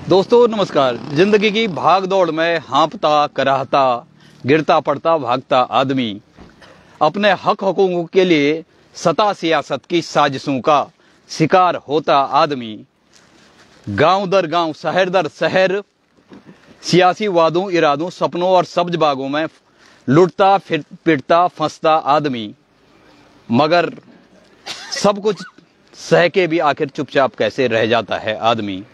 दोस्तों नमस्कार। जिंदगी की भाग दौड़ में हाँफता कराहता गिरता पड़ता भागता आदमी अपने हक हकूकों के लिए सता सियासत की साजिशों का शिकार होता आदमी गांव दर गांव शहर दर शहर सियासी वादों इरादों सपनों और सब्ज बागों में लुटता फिर पिटता फंसता आदमी मगर सब कुछ सह के भी आखिर चुपचाप कैसे रह जाता है आदमी।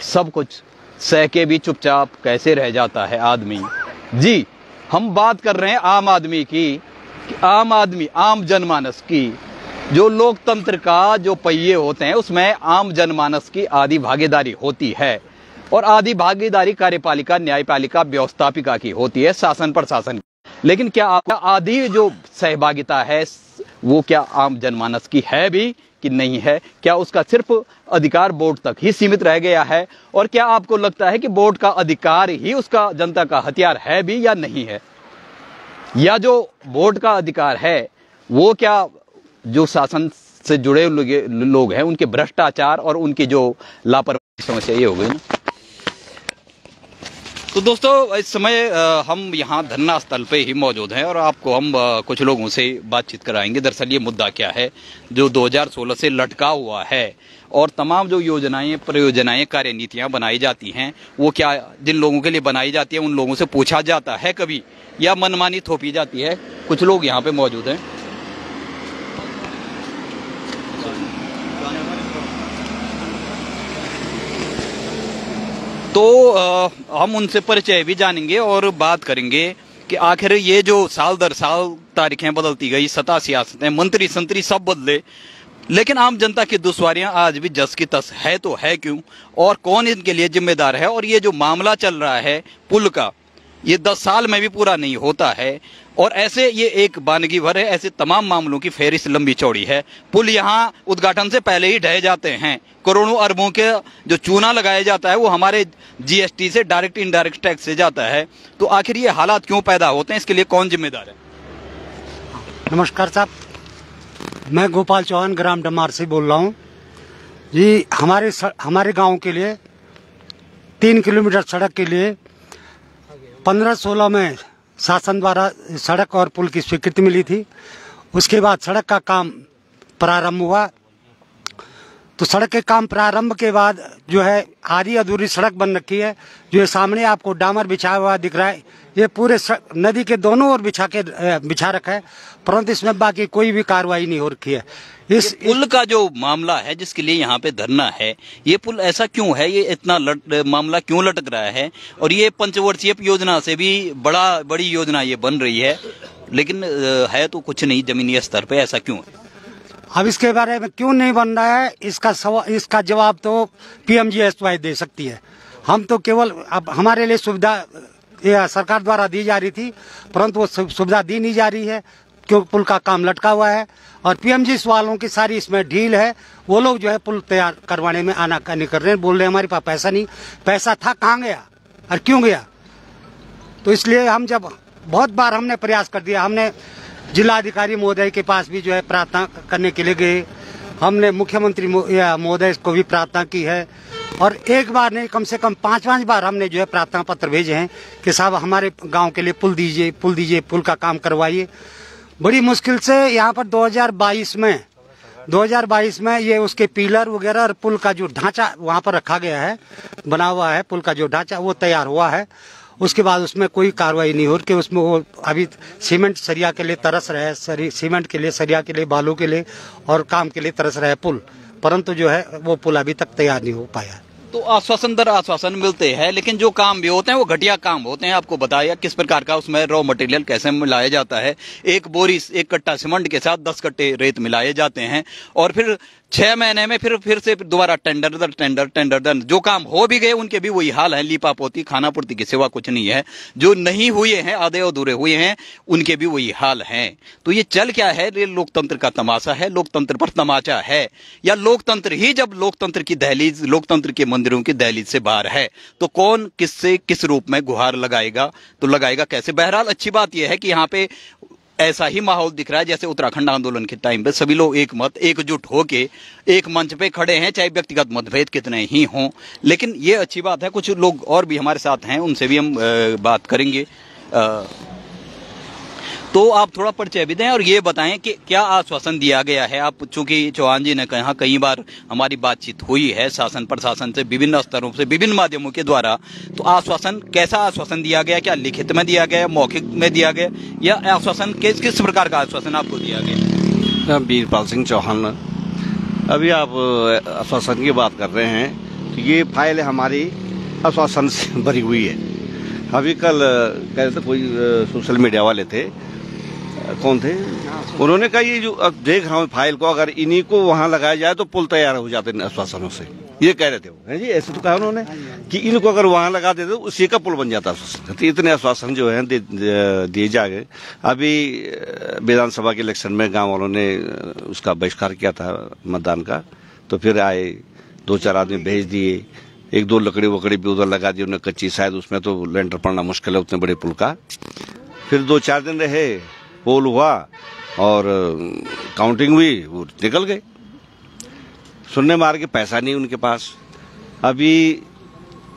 सब कुछ सह के भी चुपचाप कैसे रह जाता है आदमी। जी हम बात कर रहे हैं आम आदमी की कि आम आदमी आम जनमानस की जो लोकतंत्र का जो पहिए होते हैं उसमें आम जनमानस की आधी भागीदारी होती है और आधी भागीदारी कार्यपालिका न्यायपालिका व्यवस्थापिका की होती है शासन प्रशासन की। लेकिन क्या आधी जो सहभागिता है वो क्या आम जनमानस की है भी कि नहीं है? क्या उसका सिर्फ अधिकार वोट तक ही सीमित रह गया है? और क्या आपको लगता है कि वोट का अधिकार ही उसका जनता का हथियार है भी या नहीं है? या जो वोट का अधिकार है वो क्या जो शासन से जुड़े लोग हैं उनके भ्रष्टाचार और उनकी जो लापरवाही समस्या ये हो गई ना। तो दोस्तों इस समय हम यहाँ धरना स्थल पे ही मौजूद हैं और आपको हम कुछ लोगों से बातचीत कराएंगे। दरअसल ये मुद्दा क्या है जो 2016 से लटका हुआ है और तमाम जो योजनाएं परियोजनाएं कार्यनीतियां बनाई जाती हैं वो क्या जिन लोगों के लिए बनाई जाती है उन लोगों से पूछा जाता है कभी या मनमानी थोपी जाती है? कुछ लोग यहाँ पे मौजूद हैं। तो हम उनसे परिचय भी जानेंगे और बात करेंगे कि आखिर ये जो साल दर साल तारीखें बदलती गई सत्ता सियासतें मंत्री संतरी सब बदले लेकिन आम जनता की दुश्वारियां आज भी जस की तस है तो है क्यों और कौन इनके लिए जिम्मेदार है? और ये जो मामला चल रहा है पुल का ये 10 साल में भी पूरा नहीं होता है और ऐसे ये एक बानगी भर है। ऐसे तमाम मामलों की फेरिस्त लंबी चौड़ी है। पुल यहाँ उद्घाटन से पहले ही ढह जाते हैं। करोड़ों अरबों के जो चूना लगाया जाता है वो हमारे जीएसटी से डायरेक्ट इनडायरेक्ट टैक्स से जाता है। तो आखिर ये हालात क्यों पैदा होते हैं? इसके लिए कौन जिम्मेदार है? नमस्कार साहब, मैं गोपाल चौहान ग्राम डमार से बोल रहा हूँ जी। हमारे गांव के लिए 3 किलोमीटर सड़क के लिए 15-16 में शासन द्वारा सड़क और पुल की स्वीकृति मिली थी। उसके बाद सड़क का काम प्रारंभ हुआ तो सड़क के काम प्रारंभ के बाद जो है आधी अधूरी सड़क बन रखी है। जो ये सामने आपको डामर बिछा हुआ दिख रहा है ये पूरे नदी के दोनों ओर बिछा रखा है परंतु इसमें बाकी कोई भी कार्रवाई नहीं हो रखी है। इस पुल का जो मामला है जिसके लिए यहाँ पे धरना है ये पुल ऐसा क्यों है? ये इतना मामला क्यों लटक रहा है? और ये पंचवर्षीय योजना से भी बड़ी योजना ये बन रही है लेकिन है तो कुछ नहीं जमीनी स्तर पे, ऐसा क्यों है? अब इसके बारे में क्यों नहीं बन रहा है इसका जवाब तो पीएमजीएसवाई दे सकती है। हम तो केवल अब हमारे लिए सुविधा सरकार द्वारा दी जा रही थी परंतु वो सुविधा दी नहीं जा रही है क्योंकि पुल का काम लटका हुआ है और पीएमजी वालों की सारी इसमें ढील है। वो लोग जो है पुल तैयार करवाने में आनाकानी कर रहे हैं, बोल रहे हैं हमारे पास पैसा नहीं। पैसा था कहाँ गया और क्यों गया? तो इसलिए हम जब बहुत बार हमने प्रयास कर दिया, हमने जिलाधिकारी महोदय के पास भी जो है प्रार्थना करने के लिए गए, हमने मुख्यमंत्री महोदय को भी प्रार्थना की है और एक बार नहीं कम से कम 5-5 बार हमने जो है प्रार्थना पत्र भेजे हैं कि साहब हमारे गांव के लिए पुल दीजिए, पुल का काम करवाइए। बड़ी मुश्किल से यहाँ पर 2022 में ये उसके पिलर वगैरह और पुल का जो ढांचा वहाँ पर रखा गया है, बना हुआ है पुल का जो ढांचा वो तैयार हुआ है। उसके बाद उसमें कोई कार्रवाई नहीं हो रही। उसमें वो अभी सीमेंट सरिया के लिए तरस रहे हैं, सीमेंट के लिए सरिया के लिए बालू के लिए और काम के लिए तरस रहे हैं पुल, परंतु जो है वो पुल अभी तक तैयार नहीं हो पाया। तो आश्वासन दर आश्वासन मिलते हैं लेकिन जो काम भी होते हैं वो घटिया काम होते हैं। आपको बताया किस प्रकार का उसमें रॉ मटेरियल कैसे मिलाया जाता है। एक बोरी 1 कट्टा सीमेंट के साथ 10 कट्टे रेत मिलाए जाते हैं और फिर 6 महीने में फिर से दोबारा टेंडर जो काम हो भी गए उनके भी वही हाल है। लीपा पोती खाना पूर्ति की सेवा कुछ नहीं है। जो नहीं हुए हैं आधे अधूरे हुए हैं उनके भी वही हाल हैं। तो ये चल क्या है? ये लोकतंत्र का तमाशा है, लोकतंत्र पर तमाचा है या लोकतंत्र ही जब लोकतंत्र की दहलीज लोकतंत्र के मंदिरों की दहलीज से बाहर है तो कौन किससे किस रूप में गुहार लगाएगा? तो लगाएगा कैसे? बहरहाल अच्छी बात यह है कि यहाँ पे ऐसा ही माहौल दिख रहा है जैसे उत्तराखंड आंदोलन के टाइम पे सभी लोग एक मत एकजुट होके एक मंच पे खड़े हैं, चाहे व्यक्तिगत मतभेद कितने ही हों। लेकिन ये अच्छी बात है, कुछ लोग और भी हमारे साथ हैं, उनसे भी हम बात करेंगे। तो आप थोड़ा परिचय भी दें और ये बताएं कि क्या आश्वासन दिया गया है। आप चूंकि चौहान जी ने कहा कई बार हमारी बातचीत हुई है शासन प्रशासन से, विभिन्न स्तरों से, विभिन्न माध्यमों के द्वारा, तो आश्वासन कैसा आश्वासन दिया गया, क्या लिखित में दिया गया, मौखिक में दिया गया, या आश्वासन किस प्रकार का आश्वासन आपको दिया गया? वीरपाल सिंह चौहान, अभी आप आश्वासन की बात कर रहे हैं, तो ये फाइल हमारी आश्वासन से भरी हुई है। अभी कल कह रहे थे कोई सोशल मीडिया वाले थे, कौन थे, उन्होंने कहा ये जो अब देख रहा हूँ फाइल को, अगर इन्हीं को वहां लगाया जाए तो पुल तैयार हो जाते हैं आश्वासनों से, ये कह रहे थे वो, है जी, ऐसे तो कहा उन्होंने कि इनको अगर वहां लगा देते तो उसी का पुल बन जाता आश्वासन। तो इतने आश्वासन जो है दिए जा गए। अभी विधानसभा के इलेक्शन में गाँव वालों ने उसका बहिष्कार किया था मतदान का, तो फिर आए 2-4 आदमी भेज दिए, 1-2 लकड़ी वकड़ी भी उधर लगा दी उन्हें कच्ची, शायद उसमें तो लेंटर पड़ना मुश्किल है उतने बड़े पुल का। फिर 2-4 दिन रहे, पोल हुआ और काउंटिंग हुई, वो निकल गए। सुनने मार के पैसा नहीं उनके पास। अभी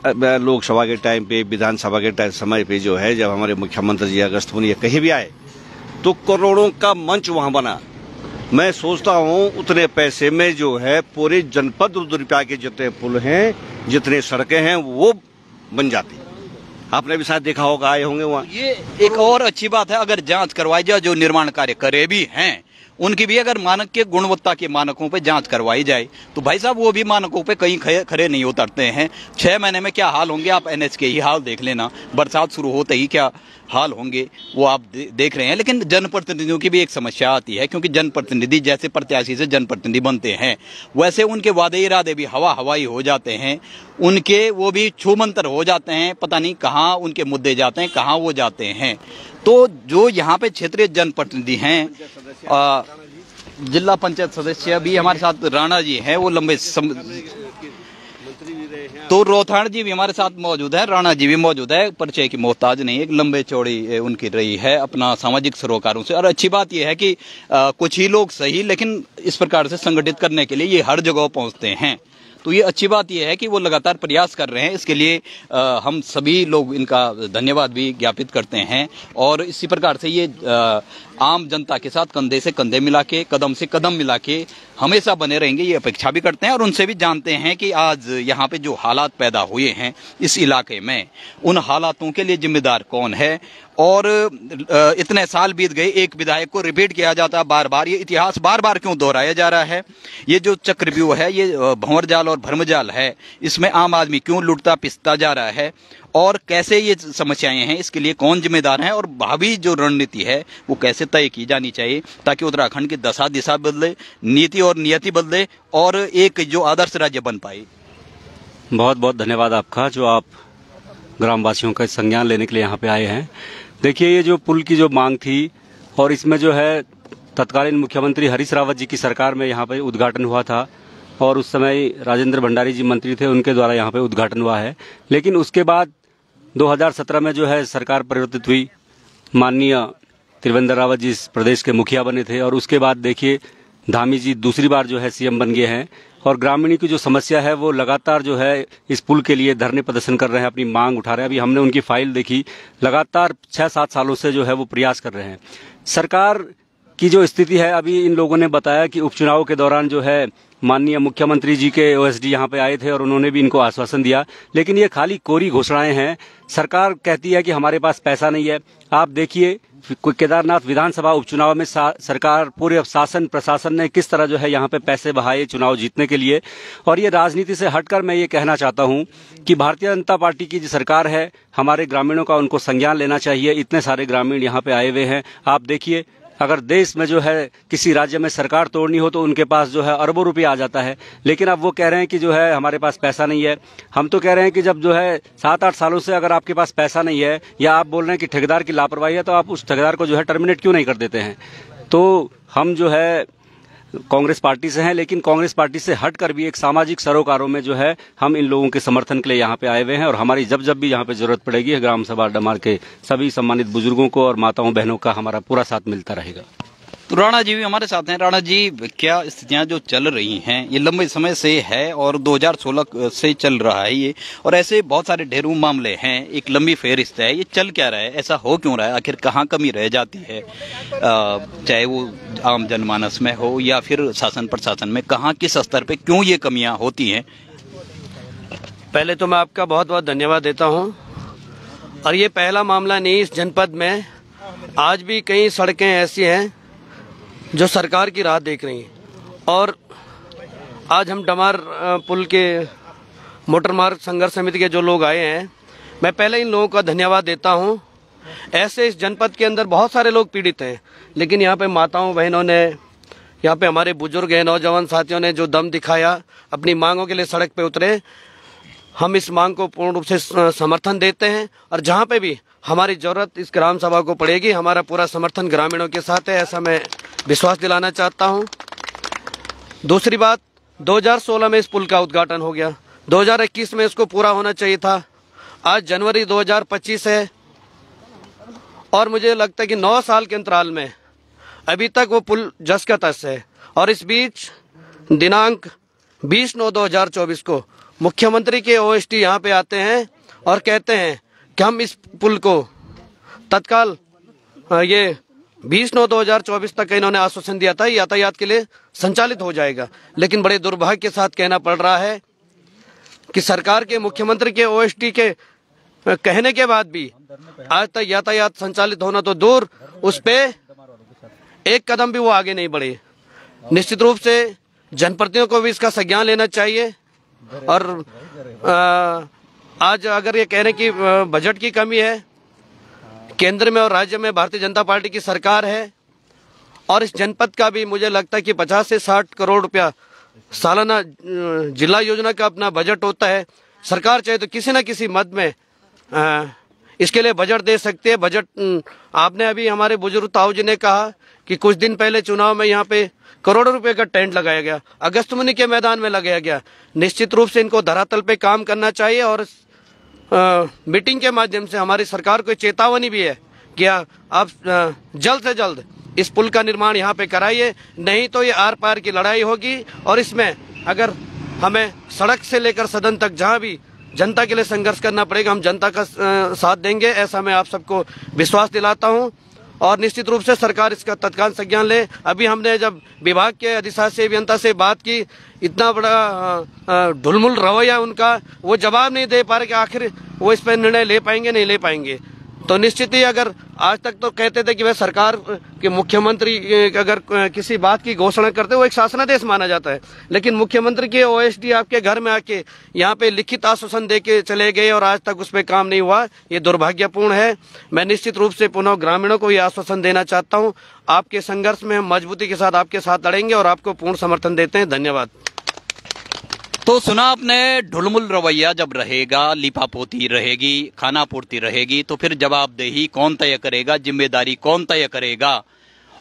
लोकसभा के टाइम पे, विधानसभा के समय पे जो है, जब हमारे मुख्यमंत्री जी अगस्त में कहीं भी आए तो करोड़ों का मंच वहां बना। मैं सोचता हूं उतने पैसे में जो है पूरे जनपद रुद्रप्रयाग के जितने पुल हैं, जितने सड़कें हैं, वो बन जाती। आपने भी शायद देखा होगा, आए होंगे वहाँ। ये एक और अच्छी बात है, अगर जांच करवाई जाए, जो निर्माण कार्य करे भी हैं उनकी भी अगर मानक के गुणवत्ता के मानकों पे जांच करवाई जाए, तो भाई साहब वो भी मानकों पे कहीं खरे नहीं उतरते हैं। 6 महीने में क्या हाल होंगे, आप NH के ही हाल देख लेना, बरसात शुरू होते ही क्या हाल होंगे वो आप देख रहे हैं। लेकिन जनप्रतिनिधियों की भी एक समस्या आती है, क्योंकि जनप्रतिनिधि जैसे प्रत्याशी से जनप्रतिनिधि बनते हैं, वैसे उनके वादे इरादे भी हवाई हो जाते हैं, उनके वो भी छूमंतर हो जाते हैं, पता नहीं कहाँ उनके मुद्दे जाते हैं, कहाँ वो जाते हैं। तो जो यहाँ पे क्षेत्रीय जनप्रतिनिधि हैं, जिला पंचायत सदस्य भी हमारे साथ राणा जी हैं, वो लंबे तो रोथाण जी भी हमारे साथ मौजूद है, राणा जी भी मौजूद है, परिचय की मोहताज नहीं, एक लंबे चौड़ी उनकी रही है अपना सामाजिक सरोकारों से। और अच्छी बात यह है कि कुछ ही लोग सही, लेकिन इस प्रकार से संगठित करने के लिए ये हर जगह पहुंचते हैं। तो ये अच्छी बात यह है कि वो लगातार प्रयास कर रहे हैं। इसके लिए हम सभी लोग इनका धन्यवाद भी ज्ञापित करते हैं। और इसी प्रकार से ये आम जनता के साथ कंधे से कंधे मिला के, कदम से कदम मिला के हमेशा बने रहेंगे, ये अपेक्षा भी करते हैं। और उनसे भी जानते हैं कि आज यहाँ पे जो हालात पैदा हुए हैं इस इलाके में, उन हालातों के लिए जिम्मेदार कौन है। और इतने साल बीत गए, एक विधायक को रिपीट किया जाता है बार बार, ये इतिहास बार बार क्यों दोहराया जा रहा है। ये जो चक्रव्यूह है, ये भंवर जाल और भ्रमजाल है, इसमें आम आदमी क्यों लुटता पिसता जा रहा है, और कैसे ये समस्याएं हैं, इसके लिए कौन जिम्मेदार है, और भावी जो रणनीति है वो कैसे तय की जानी चाहिए, ताकि उत्तराखंड की दशा दिशा बदले, नीति और नियति बदले, और एक जो आदर्श राज्य बन पाए। बहुत बहुत धन्यवाद आपका, जो आप ग्रामवासियों का संज्ञान लेने के लिए यहाँ पे आए हैं। देखिए, ये जो पुल की जो मांग थी, और इसमें जो है तत्कालीन मुख्यमंत्री हरीश रावत जी की सरकार में यहाँ पे उद्घाटन हुआ था, और उस समय राजेंद्र भंडारी जी मंत्री थे, उनके द्वारा यहाँ पे उद्घाटन हुआ है। लेकिन उसके बाद 2017 में जो है सरकार परिवर्तित हुई, माननीय त्रिवेंद्र रावत जी इस प्रदेश के मुखिया बने थे, और उसके बाद देखिए धामी जी दूसरी बार जो है CM बन गए हैं। और ग्रामीणों की जो समस्या है वो लगातार जो है इस पुल के लिए धरने प्रदर्शन कर रहे हैं, अपनी मांग उठा रहे हैं। अभी हमने उनकी फाइल देखी, लगातार 6-7 सालों से जो है वो प्रयास कर रहे हैं। सरकार की जो स्थिति है, अभी इन लोगों ने बताया कि उपचुनाव के दौरान जो है माननीय मुख्यमंत्री जी के OSD यहाँ पे आए थे, और उन्होंने भी इनको आश्वासन दिया, लेकिन ये खाली कोरी घोषणाएं हैं। सरकार कहती है कि हमारे पास पैसा नहीं है। आप देखिए केदारनाथ विधानसभा उपचुनाव में सरकार, पूरे शासन प्रशासन ने किस तरह जो है यहाँ पे पैसे बहाए चुनाव जीतने के लिए। और ये राजनीति से हटकर मैं ये कहना चाहता हूँ कि भारतीय जनता पार्टी की जो सरकार है, हमारे ग्रामीणों का उनको संज्ञान लेना चाहिए। इतने सारे ग्रामीण यहाँ पे आए हुए हैं। आप देखिए, अगर देश में जो है किसी राज्य में सरकार तोड़नी हो तो उनके पास जो है अरबों रुपये आ जाता है, लेकिन अब वो कह रहे हैं कि जो है हमारे पास पैसा नहीं है। हम तो कह रहे हैं कि जब जो है 7-8 सालों से अगर आपके पास पैसा नहीं है, या आप बोल रहे हैं कि ठेकेदार की लापरवाही है, तो आप उस ठेकेदार को जो है टर्मिनेट क्यों नहीं कर देते हैं। तो हम जो है कांग्रेस पार्टी से हैं, लेकिन कांग्रेस पार्टी से हटकर भी एक सामाजिक सरोकारों में जो है हम इन लोगों के समर्थन के लिए यहाँ पे आए हुए हैं और हमारी जब जब भी यहाँ पे जरूरत पड़ेगी ग्राम सभा डमार के सभी सम्मानित बुजुर्गों को और माताओं बहनों का हमारा पूरा साथ मिलता रहेगा। तो राणा जी भी हमारे साथ हैं। राणा जी, क्या स्थितियां जो चल रही हैं ये लंबे समय से है और 2016 से चल रहा है ये, और ऐसे बहुत सारे ढेरों मामले हैं, एक लंबी फेहरिस्त है, ये चल क्या रहा है, ऐसा हो क्यों रहा है, आखिर कहाँ कमी रह जाती है, चाहे वो आम जनमानस में हो या फिर शासन प्रशासन में, कहाँ किस स्तर पे क्यों ये कमियां होती हैं? पहले तो मैं आपका बहुत बहुत धन्यवाद देता हूँ। और ये पहला मामला नहीं, इस जनपद में आज भी कई सड़कें ऐसी हैं जो सरकार की राह देख रही हैं। और आज हम डमार पुल के मोटर मार्ग संघर्ष समिति के जो लोग आए हैं, मैं पहले इन लोगों का धन्यवाद देता हूं। ऐसे इस जनपद के अंदर बहुत सारे लोग पीड़ित हैं, लेकिन यहाँ पे माताओं बहनों ने, यहाँ पे हमारे बुजुर्ग हैं, नौजवान साथियों ने जो दम दिखाया, अपनी मांगों के लिए सड़क पे उतरे। हम इस मांग को पूर्ण रूप से समर्थन देते हैं और जहाँ पे भी हमारी जरूरत इस ग्राम सभा को पड़ेगी, हमारा पूरा समर्थन ग्रामीणों के साथ है, ऐसा मैं विश्वास दिलाना चाहता हूं। दूसरी बात, 2016 में इस पुल का उद्घाटन हो गया, 2021 में इसको पूरा होना चाहिए था, आज जनवरी 2025 है और मुझे लगता है कि 9 साल के अंतराल में अभी तक वो पुल जस का तस है। और इस बीच दिनांक 20/9/2024 को मुख्यमंत्री के OST यहाँ पे आते हैं और कहते हैं कि हम इस पुल को तत्काल ये 20/9/2024 तक इन्होंने आश्वासन दिया था यातायात के लिए संचालित हो जाएगा, लेकिन बड़े दुर्भाग्य के साथ कहना पड़ रहा है कि सरकार के मुख्यमंत्री के OST के कहने के बाद भी आज तक यातायात संचालित होना तो दूर, उस पे एक कदम भी वो आगे नहीं बढ़े। निश्चित रूप से जनप्रतिनिधियों को भी इसका संज्ञान लेना चाहिए। और आज अगर ये कह रहे कि बजट की कमी है, केंद्र में और राज्य में भारतीय जनता पार्टी की सरकार है और इस जनपद का भी मुझे लगता है कि 50 से 60 करोड़ रुपया सालाना जिला योजना का अपना बजट होता है। सरकार चाहे तो किसी न किसी मद में इसके लिए बजट दे सकती है। बजट आपने अभी हमारे बुजुर्ग ताऊ जी ने कहा कि कुछ दिन पहले चुनाव में यहाँ पे करोड़ों रुपए का टेंट लगाया गया, अगस्तमुनि के मैदान में लगाया गया। निश्चित रूप से इनको धरातल पे काम करना चाहिए और मीटिंग के माध्यम से हमारी सरकार को चेतावनी भी है कि आप जल्द से जल्द इस पुल का निर्माण यहाँ पे कराइए, नहीं तो ये आर पार की लड़ाई होगी। और इसमें अगर हमें सड़क से लेकर सदन तक जहाँ भी जनता के लिए संघर्ष करना पड़ेगा, हम जनता का साथ देंगे, ऐसा मैं आप सबको विश्वास दिलाता हूँ। और निश्चित रूप से सरकार इसका तत्काल संज्ञान ले। अभी हमने जब विभाग के अधिशासी अभियंता से बात की, इतना बड़ा ढुलमुल रवैया उनका, वो जवाब नहीं दे पा रहे कि आखिर वो इस पर निर्णय ले पाएंगे नहीं ले पाएंगे। तो निश्चित ही अगर आज तक तो कहते थे कि वह सरकार के मुख्यमंत्री अगर किसी बात की घोषणा करते वो एक शासनादेश माना जाता है, लेकिन मुख्यमंत्री के OST आपके घर में आके यहाँ पे लिखित आश्वासन दे के चले गए और आज तक उस पर काम नहीं हुआ, ये दुर्भाग्यपूर्ण है। मैं निश्चित रूप से पुनः ग्रामीणों को ये आश्वासन देना चाहता हूँ, आपके संघर्ष में हम मजबूती के साथ आपके साथ लड़ेंगे और आपको पूर्ण समर्थन देते हैं। धन्यवाद। तो सुना आपने, ढुलमुल रवैया जब रहेगा, लिपापोती रहेगी, खाना पूर्ति रहेगी, तो फिर जवाबदेही कौन तय करेगा, जिम्मेदारी कौन तय करेगा?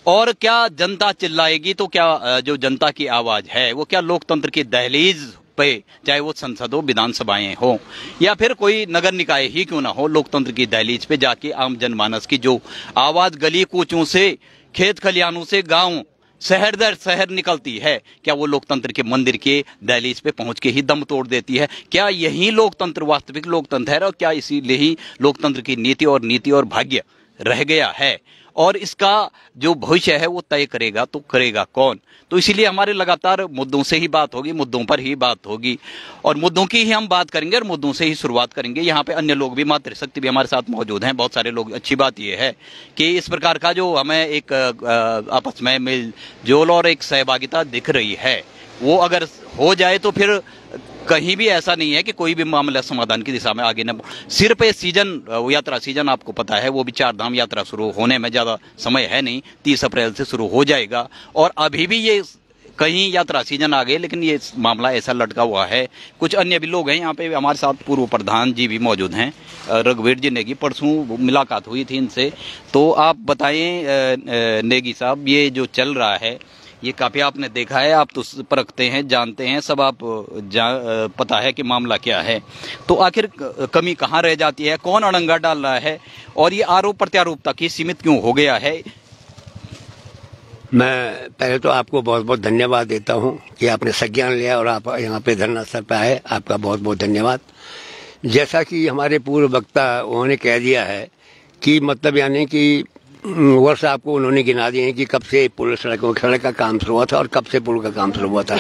और क्या जनता चिल्लाएगी तो क्या जो जनता की आवाज है वो क्या लोकतंत्र की दहलीज पे, चाहे वो संसद हो, विधानसभाएं हो या फिर कोई नगर निकाय ही क्यों ना हो, लोकतंत्र की दहलीज पे जाके आम जनमानस की जो आवाज गली कूचों से, खेत खलियानों से, गांव शहर दर शहर निकलती है, क्या वो लोकतंत्र के मंदिर के दहलीज पे पहुंच के ही दम तोड़ देती है? क्या यही लोकतंत्र वास्तविक लोकतंत्र है और क्या इसीलिए ही लोकतंत्र की नीति और भाग्य रह गया है? और इसका जो भविष्य है वो तय करेगा तो करेगा कौन? तो इसीलिए हमारे लगातार मुद्दों से ही बात होगी, मुद्दों पर ही बात होगी और मुद्दों की ही हम बात करेंगे और मुद्दों से ही शुरुआत करेंगे। यहाँ पे अन्य लोग भी, मातृशक्ति भी हमारे साथ मौजूद हैं, बहुत सारे लोग। अच्छी बात यह है कि इस प्रकार का जो हमें एक आपस में मिल जोल और एक सहभागिता दिख रही है, वो अगर हो जाए तो फिर कहीं भी ऐसा नहीं है कि कोई भी मामला समाधान की दिशा में आगे न। सिर्फ ये सीजन, यात्रा सीजन आपको पता है, वो भी 4 धाम यात्रा शुरू होने में ज़्यादा समय है नहीं, 30 अप्रैल से शुरू हो जाएगा और अभी भी ये कहीं यात्रा सीजन आ गए, लेकिन ये मामला ऐसा लटका हुआ है। कुछ अन्य भी लोग हैं यहाँ पे, हमारे साथ पूर्व प्रधान जी भी मौजूद हैं, रघुवीर जी नेगी, परसों मुलाकात हुई थी इनसे। तो आप बताएं नेगी साहब, ये जो चल रहा है ये काफी आपने देखा है, आप तो परखते हैं, जानते हैं, सब आप पता है कि मामला क्या है। तो आखिर कमी कहाँ रह जाती है, कौन अड़ंगा डाल रहा है और ये आरोप प्रत्यारोप तक ही सीमित क्यों हो गया है? मैं पहले तो आपको बहुत बहुत धन्यवाद देता हूं कि आपने संज्ञान लिया और आप यहाँ पे धरना स्थल पे आए, आपका बहुत बहुत धन्यवाद। जैसा कि हमारे पूर्व वक्ता उन्होंने कह दिया है कि मतलब यानी कि वर्ष आपको उन्होंने गिना दिए हैं कि कब से पुल सड़क का काम शुरू हुआ था और कब से पुल का काम शुरू हुआ था।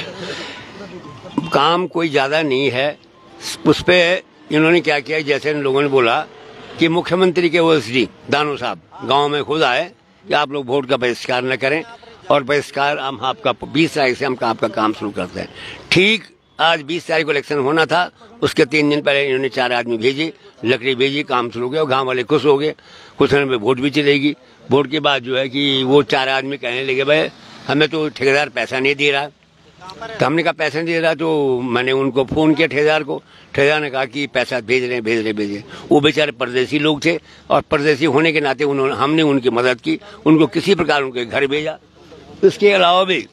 काम कोई ज़्यादा नहीं है, उस पर इन्होंने क्या किया, जैसे इन लोगों ने बोला कि मुख्यमंत्री के ओएसडी दानू साहब गांव में खुद आए कि आप लोग वोट का बहिष्कार न करें और बहिष्कार हम आपका 20 तारीख से हम आपका काम शुरू करते हैं। ठीक आज 20 तारीख को इलेक्शन होना था, उसके 3 दिन पहले इन्होंने 4 आदमी भेजी, लकड़ी भेजी, काम शुरू किया, गांव वाले खुश हो गए। कुछ समय में वोट भी चलेगी। वोट के बाद जो है कि वो 4 आदमी कहने लगे भाई हमें तो ठेकेदार पैसा नहीं दे रहा। तो हमने कहा पैसा नहीं दे रहा, तो मैंने उनको फोन किया ठेकेदार को। ठेकेदार ने कहा कि पैसा भेज रहे। वो बेचारे परदेसी लोग थे और परदेसी होने के नाते हमने उनकी मदद की, उनको किसी प्रकार उनके घर भेजा। इसके अलावा भी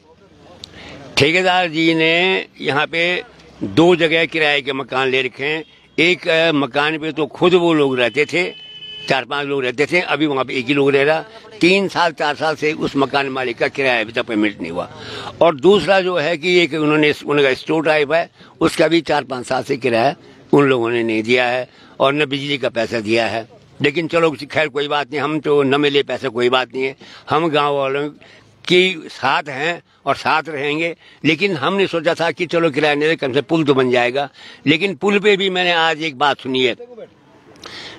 ठेकेदार जी ने यहाँ पे 2 जगह किराए के मकान ले रखे हैं। एक मकान पे तो खुद वो लोग रहते थे, 4-5 लोग रहते थे, अभी वहाँ पे एक ही लोग रह रहा। 3 साल 4 साल से उस मकान मालिक का किराया अभी तक पेमेंट नहीं हुआ। और दूसरा जो है कि एक उनका स्टोर टाइप है, उसका भी 4-5 साल से किराया उन लोगों ने नहीं दिया है और न बिजली का पैसा दिया है। लेकिन चलो खैर कोई बात नहीं, हम तो न मिले पैसे कोई बात नहीं है, हम गाँव वालों के साथ हैं और साथ रहेंगे। लेकिन हमने सोचा था कि चलो किराया नहीं दे, कम से पुल तो बन जाएगा। लेकिन पुल पे भी मैंने आज एक बात सुनी है,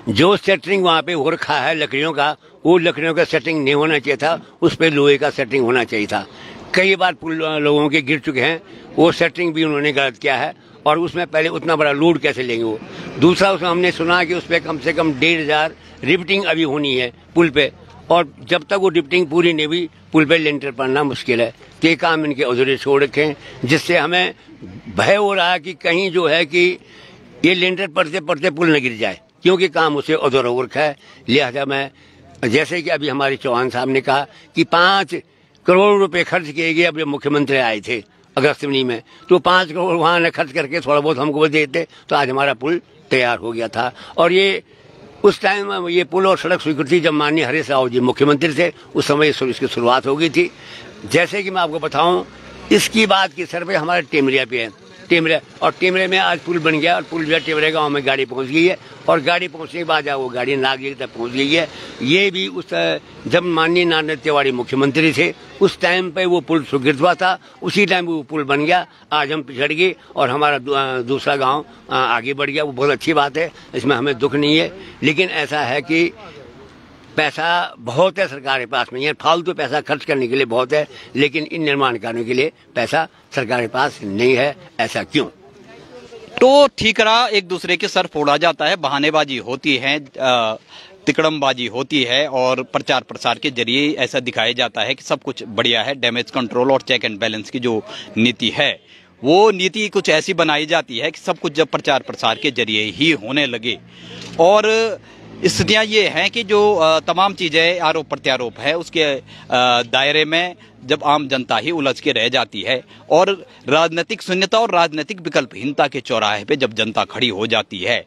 जो सेटरिंग वहाँ पे हो रखा है लकड़ियों का, वो लकड़ियों का सेटिंग नहीं होना चाहिए था, उस पर लोहे का सेटिंग होना चाहिए था। कई बार पुल लोगों के गिर चुके हैं, वो सेटिंग भी उन्होंने गलत किया है और उसमें पहले उतना बड़ा लोड कैसे लेंगे वो। दूसरा उसमें हमने सुना कि उस पर कम से कम 1,500 रिफ्टिंग अभी होनी है पुल पे, और जब तक वो रिफ्टिंग पूरी नहीं हुई पुल पे लेंटर पड़ना मुश्किल है। तो ये काम इनके अधूरे छोड़ रखे हैं, जिससे हमें भय हो रहा है कि कहीं जो है कि ये लेंटर पड़ते पड़ते पुल न गिर जाए, क्योंकि काम उसे अधूरा हो रखा है। लिहाजा मैं, जैसे कि अभी हमारे चौहान साहब ने कहा कि 5 करोड़ रुपए खर्च किए गए, अब मुख्यमंत्री आए थे अगस्त में, तो 5 करोड़ वहाँ ने खर्च करके थोड़ा बहुत हमको देते तो आज हमारा पुल तैयार हो गया था। और ये उस टाइम ये पुल और सड़क स्वीकृति जब माननीय हरीश राव जी मुख्यमंत्री थे, उस समय इसकी शुरुआत हो गई थी। जैसे कि मैं आपको बताऊं, इसकी बात की सर्वे हमारे टेमरिया पे है, टेमरिया, और टेमरे में आज पुल बन गया और पुल जो टेमरे गाँव में गाड़ी पहुंच गई है, और गाड़ी पहुंचने के बाद वो गाड़ी नागरिक तक पहुंच गई है। ये भी उस जब माननीय नारायण तिवारी मुख्यमंत्री थे उस टाइम पे वो पुल स्वीकृत हुआ था, उसी टाइम वो पुल बन गया। आज हम पिछड़ गए और हमारा दूसरा गांव आगे बढ़ गया, वो बहुत अच्छी बात है, इसमें हमें दुख नहीं है। लेकिन ऐसा है कि पैसा बहुत है सरकार के पास में, ये फालतू पैसा खर्च करने के लिए बहुत है, लेकिन इन निर्माण कार्यों के लिए पैसा सरकार के पास नहीं है। ऐसा क्यों? तो ठीकरा एक दूसरे के सर फोड़ा जाता है, बहानेबाजी होती है, तिकड़मबाजी होती है और प्रचार प्रसार के जरिए ऐसा दिखाया जाता है कि सब कुछ बढ़िया है। डैमेज कंट्रोल और चेक एंड बैलेंस की जो नीति है, वो नीति कुछ ऐसी बनाई जाती है कि सब कुछ जब प्रचार प्रसार के जरिए ही होने लगे। और स्थितियां ये हैं कि जो तमाम चीजें आरोप प्रत्यारोप है उसके दायरे में जब आम जनता ही उलझ के रह जाती है और राजनीतिक शून्यता और राजनीतिक विकल्पहीनता के चौराहे पे जब जनता खड़ी हो जाती है,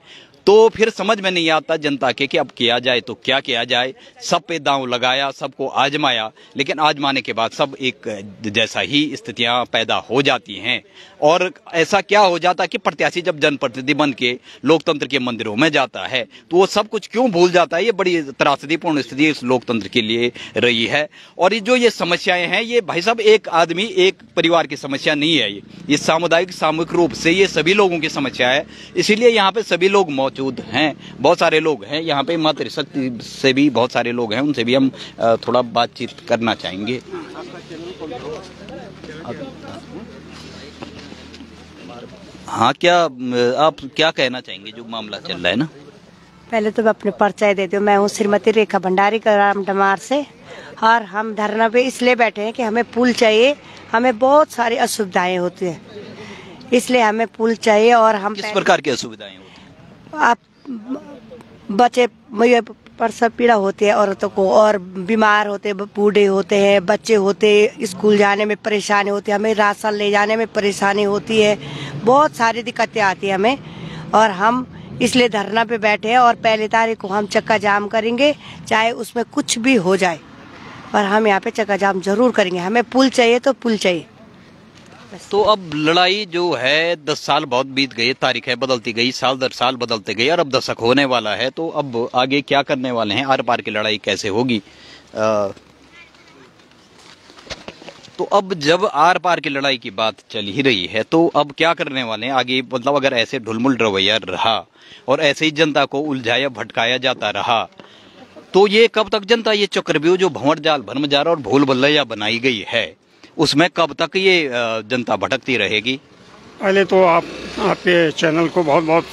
तो फिर समझ में नहीं आता जनता के कि अब किया जाए तो क्या किया जाए। सब पे दांव लगाया, सबको आजमाया, लेकिन आजमाने के बाद सब एक जैसा ही स्थितियां पैदा हो जाती हैं। और ऐसा क्या हो जाता कि प्रत्याशी जब जनप्रतिनिधि बन के लोकतंत्र के मंदिरों में जाता है तो वो सब कुछ क्यों भूल जाता है। ये बड़ी त्रासदीपूर्ण स्थिति इस लोकतंत्र के लिए रही है। और ये जो ये समस्याएं हैं, ये भाई साहब एक आदमी एक परिवार की समस्या नहीं है, ये सामुदायिक सामूहिक रूप से ये सभी लोगों की समस्या है। इसीलिए यहाँ पे सभी लोग मौजूद हैं, बहुत सारे लोग हैं यहाँ पे, मातृशक्ति से भी बहुत सारे लोग हैं, उनसे भी हम थोड़ा बातचीत करना चाहेंगे। हाँ, क्या आप क्या कहना चाहेंगे जो मामला चल रहा है ना? पहले तो मैं अपने परिचय दे दूं। मैं हूँ श्रीमती रेखा भंडारी ग्राम डमार से, और हम धरना पे इसलिए बैठे हैं कि हमें पुल चाहिए। हमें बहुत सारी असुविधाएं होती हैं, इसलिए हमें पुल चाहिए। और हम किस प्रकार की असुविधाएं होती हैं? आप बच्चे प्रसव पीड़ा होती है औरतों को, और बीमार होते, बूढ़े होते हैं, बच्चे होते, स्कूल जाने में परेशानी होती है, हमें राशन ले जाने में परेशानी होती है, बहुत सारी दिक्कतें आती है हमें। और हम इसलिए धरना पे बैठे हैं और 1 तारीख को हम चक्का जाम करेंगे, चाहे उसमें कुछ भी हो जाए, पर हम यहाँ पे चक्का जाम जरूर करेंगे। हमें पुल चाहिए तो पुल चाहिए। तो अब लड़ाई जो है 10 साल बहुत बीत गए, तारीखें बदलती गई, साल दर साल बदलते गए और अब दशक होने वाला है। तो अब आगे क्या करने वाले हैं? आर पार की लड़ाई कैसे होगी? तो अब जब आर पार की लड़ाई की बात चल ही रही है तो अब क्या करने वाले हैं आगे? मतलब अगर ऐसे ढुलमुल रवैया रहा और ऐसे ही जनता को उलझाया भटकाया जाता रहा तो ये कब तक जनता ये चक्रव्यूह जो भंवर जाल भरमजार और भूल भुलैया बनाई गई है उसमें कब तक ये जनता भटकती रहेगी? पहले तो आपके चैनल को बहुत बहुत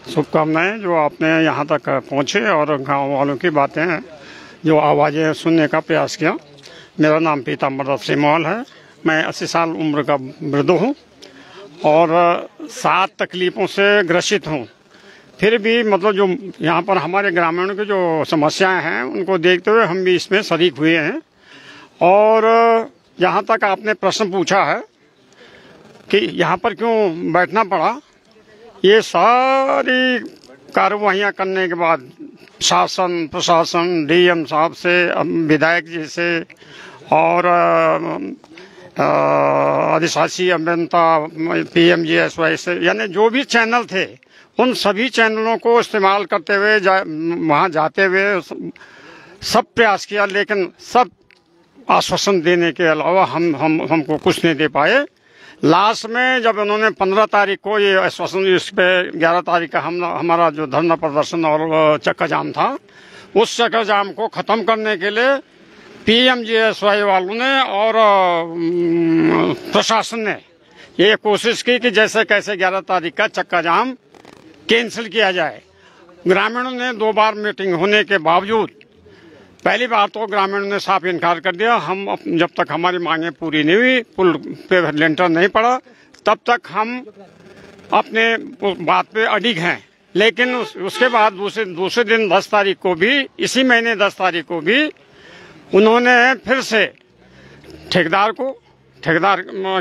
शुभकामनाएं जो आपने यहाँ तक पहुँचे और गांव वालों की बातें जो आवाज़ें सुनने का प्रयास किया। मेरा नाम पीताम्बर दत्त सिमवाल है। मैं 80 साल उम्र का वृद्ध हूँ और 7 तकलीफ़ों से ग्रसित हूँ। फिर भी मतलब जो यहाँ पर हमारे ग्रामीणों की जो समस्याएं हैं उनको देखते हुए हम भी इसमें शरीक हुए हैं। और यहाँ तक आपने प्रश्न पूछा है कि यहाँ पर क्यों बैठना पड़ा, ये सारी कार्रवाइयाँ करने के बाद शासन प्रशासन डीएम साहब से विधायक जी से और अधिशासी अभियंता PMGSY से, यानी जो भी चैनल थे उन सभी चैनलों को इस्तेमाल करते हुए वहाँ जाते हुए सब प्रयास किया, लेकिन सब आश्वासन देने के अलावा हमको कुछ नहीं दे पाए। लास्ट में जब उन्होंने 15 तारीख को ये आश्वासन, इस पे 11 तारीख का हमारा जो धरना प्रदर्शन और चक्का जाम था, उस चक्का जाम को ख़त्म करने के लिए PMGSY वालों ने और प्रशासन ने ये कोशिश की कि जैसे कैसे 11 तारीख का चक्का जाम कैंसिल किया जाए। ग्रामीणों ने 2 बार मीटिंग होने के बावजूद पहली बार तो ग्रामीणों ने साफ इनकार कर दिया, हम जब तक हमारी मांगें पूरी नहीं हुई, पुल पे लेंटर नहीं पड़ा, तब तक हम अपने बात पे अडिग हैं। लेकिन उसके बाद दूसरे दिन 10 तारीख को भी, इसी महीने 10 तारीख को भी उन्होंने फिर से ठेकेदार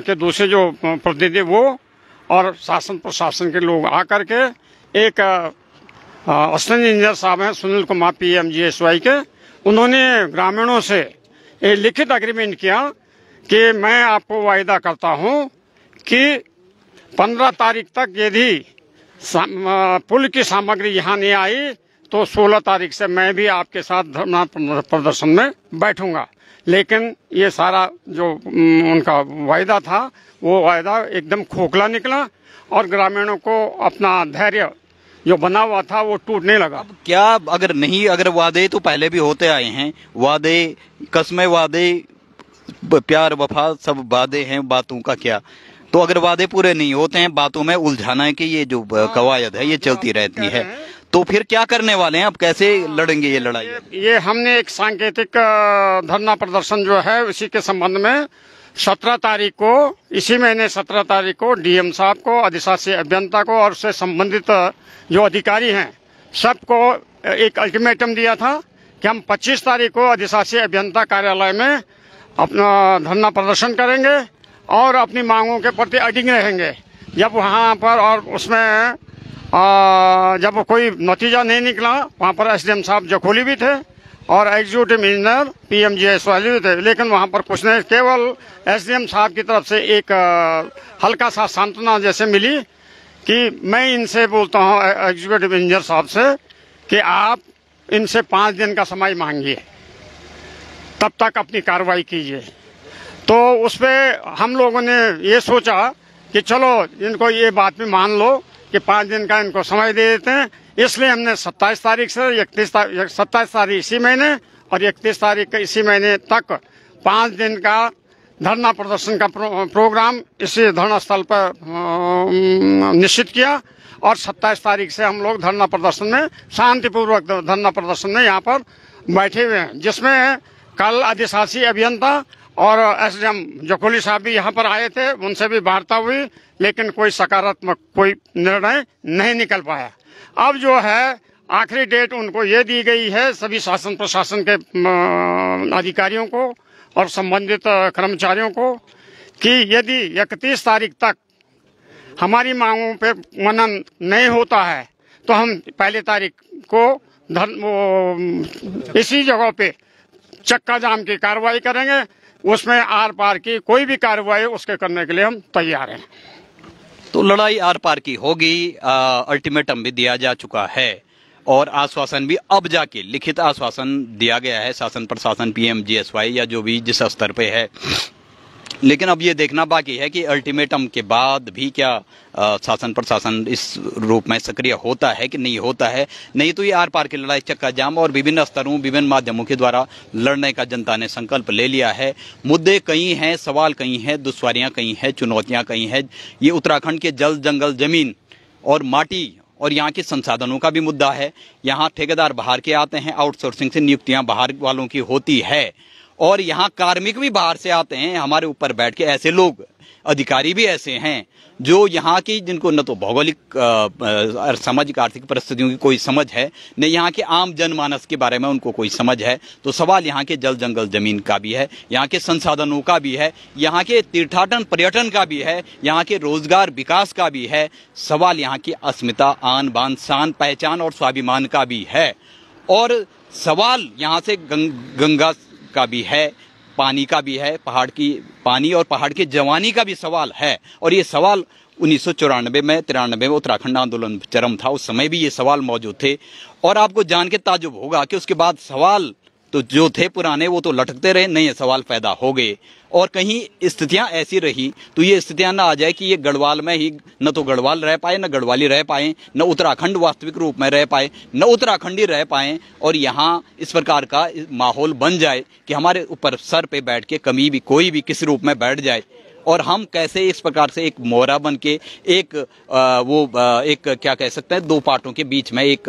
के दूसरे जो प्रतिनिधि वो और शासन प्रशासन के लोग आकर के एक असिस्टेंट इंजीनियर साहब हैं सुनील कुमार PMGSY के, उन्होंने ग्रामीणों से एक लिखित एग्रीमेंट किया कि मैं आपको वायदा करता हूं कि 15 तारीख तक यदि पुल की सामग्री यहाँ नहीं आई तो 16 तारीख से मैं भी आपके साथ धरना प्रदर्शन में बैठूंगा। लेकिन ये सारा जो उनका वायदा था वो वायदा एकदम खोखला निकला और ग्रामीणों को अपना धैर्य जो बना हुआ था वो टूटने लगा। अब क्या अगर वादे तो पहले भी होते आए हैं, वादे कस्में वादे प्यार वफा सब वादे हैं, बातों का क्या? तो अगर वादे पूरे नहीं होते हैं, बातों में उलझाना है कि ये जो कवायद है ये चलती रहती है, तो फिर क्या करने वाले हैं? अब कैसे लड़ेंगे ये लड़ाई? ये हमने एक सांकेतिक धरना प्रदर्शन जो है उसी के संबंध में 17 तारीख को, इसी महीने 17 तारीख को डीएम साहब को, अधिशासी अभियंता को और उससे संबंधित जो अधिकारी हैं सबको एक अल्टीमेटम दिया था कि हम 25 तारीख को अधिशासी अभियंता कार्यालय में अपना धरना प्रदर्शन करेंगे और अपनी मांगों के प्रति अडिग रहेंगे। जब वहाँ पर और उसमें जब कोई नतीजा नहीं निकला, वहाँ पर SDM साहब जखोली भी थे और एग्जीक्यूटिव इंजीनियर PMGSY भी थे, लेकिन वहाँ पर कुछ नहीं, केवल SDM साहब की तरफ से एक हल्का सा सांत्वना जैसे मिली कि मैं इनसे बोलता हूँ एग्जीक्यूटिव इंजीनियर साहब से कि आप इनसे 5 दिन का समय मांगिए, तब तक अपनी कार्रवाई कीजिए। तो उस पर हम लोगों ने ये सोचा कि चलो इनको ये बात भी मान लो कि 5 दिन का इनको समय दे देते हैं, इसलिए हमने 27 तारीख से 27 तारीख इसी महीने और 31 तारीख का इसी महीने तक 5 दिन का धरना प्रदर्शन का प्रोग्राम इसी धरना स्थल पर निश्चित किया और 27 तारीख से हम लोग धरना प्रदर्शन में शांतिपूर्वक धरना प्रदर्शन में यहाँ पर बैठे हुए हैं, जिसमें कल अधिशासी अभियंता और SDM जखोली साहब भी यहाँ पर आए थे, उनसे भी वार्ता हुई, लेकिन कोई सकारात्मक कोई निर्णय नहीं निकल पाया। अब जो है आखिरी डेट उनको ये दी गई है सभी शासन प्रशासन के अधिकारियों को और संबंधित कर्मचारियों को कि यदि 31 तारीख तक हमारी मांगों पे मनन नहीं होता है तो हम 1 तारीख को इसी जगह पे चक्का जाम की कार्रवाई करेंगे। उसमें आर पार की कोई भी कार्रवाई उसके करने के लिए हम तैयार हैं। तो लड़ाई आर पार की होगी। अल्टीमेटम भी दिया जा चुका है और आश्वासन भी अब जाके लिखित आश्वासन दिया गया है शासन प्रशासन PMGSY या जो भी जिस स्तर पे है। लेकिन अब ये देखना बाकी है कि अल्टीमेटम के बाद भी क्या शासन प्रशासन इस रूप में सक्रिय होता है कि नहीं होता है। नहीं तो ये आर पार की लड़ाई चक्का जाम और विभिन्न स्तरों विभिन्न माध्यमों के द्वारा लड़ने का जनता ने संकल्प ले लिया है। मुद्दे कई हैं, सवाल कई हैं, दुश्वारियां कई हैं, चुनौतियां कई हैं। ये उत्तराखंड के जल जंगल जमीन और माटी और यहाँ के संसाधनों का भी मुद्दा है। यहाँ ठेकेदार बाहर के आते हैं, आउटसोर्सिंग से नियुक्तियां बाहर वालों की होती है और यहाँ कार्मिक भी बाहर से आते हैं। हमारे ऊपर बैठ के ऐसे लोग, अधिकारी भी ऐसे हैं जो यहाँ की जिनको न तो भौगोलिक सामाजिक आर्थिक परिस्थितियों की कोई समझ है, न यहाँ के आम जनमानस के बारे में उनको कोई समझ है। तो सवाल यहाँ के जल जंगल जमीन का भी है, यहाँ के संसाधनों का भी है, यहाँ के तीर्थाटन पर्यटन का भी है, यहाँ के रोजगार विकास का भी है। सवाल यहाँ की अस्मिता, आन बान, शान, पहचान और स्वाभिमान का भी है। और सवाल यहाँ से गंगा का भी है, पानी का भी है, पहाड़ की पानी और पहाड़ की जवानी का भी सवाल है। और ये सवाल 1994 में 93 में उत्तराखंड आंदोलन चरम था, उस समय भी ये सवाल मौजूद थे। और आपको जान के ताज्जुब होगा कि उसके बाद सवाल तो जो थे पुराने वो तो लटकते रहे, नए सवाल पैदा हो गए। और कहीं स्थितियां ऐसी रही तो ये स्थितियां ना आ जाए कि ये गढ़वाल में ही न तो गढ़वाल रह पाए, न गढ़वाली रह पाए, न उत्तराखंड वास्तविक रूप में रह पाए, न उत्तराखंडी रह पाए। और यहाँ इस प्रकार का माहौल बन जाए कि हमारे ऊपर सर पे बैठ के कमी भी कोई भी किसी रूप में बैठ जाए और हम कैसे इस प्रकार से एक मोहरा बन के एक एक क्या कह सकते हैं, दो पार्टों के बीच में एक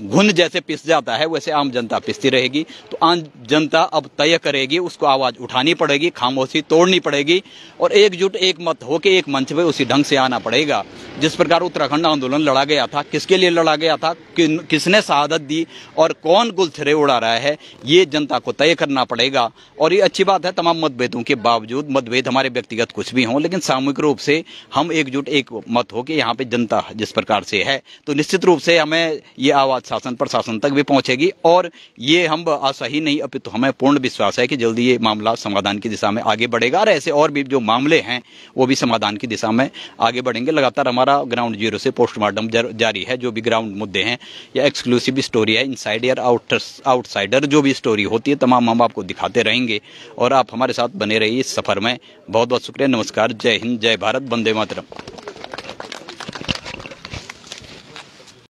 घुन जैसे पिस जाता है, वैसे आम जनता पिसती रहेगी। तो आम जनता अब तय करेगी, उसको आवाज उठानी पड़ेगी, खामोशी तोड़नी पड़ेगी और एकजुट एक मत होकर एक मंच पे उसी ढंग से आना पड़ेगा। जिस प्रकार उत्तराखंड आंदोलन लड़ा गया था, किसके लिए लड़ा गया था, किसने शहादत दी और कौन गुलछरे उड़ा रहा है, ये जनता को तय करना पड़ेगा। और ये अच्छी बात है, तमाम मतभेदों के बावजूद, मतभेद हमारे व्यक्तिगत कुछ भी हों, लेकिन सामूहिक रूप से हम एकजुट एक मत हो कि यहाँ पे जनता जिस प्रकार से है तो निश्चित रूप से हमें ये आवाज शासन प्रशासन तक भी पहुंचेगी। और ये हम आशा ही नहीं अपितु हमें पूर्ण विश्वास है कि जल्दी ये मामला समाधान की दिशा में आगे बढ़ेगा और ऐसे और भी जो मामले हैं वो भी समाधान की दिशा में आगे बढ़ेंगे। लगातार हमारा ग्राउंड जीरो से पोस्टमार्टम जारी है। जो भी ग्राउंड मुद्दे हैं या एक्सक्लूसिव स्टोरी है, इनसाइड या आउटसाइडर जो भी स्टोरी होती है, तमाम हम आपको दिखाते रहेंगे और आप हमारे साथ बने रहिए इस सफर में। बहुत बहुत शुक्रिया, नमस्कार, जय हिंद, जय भारत, वंदे मातरम।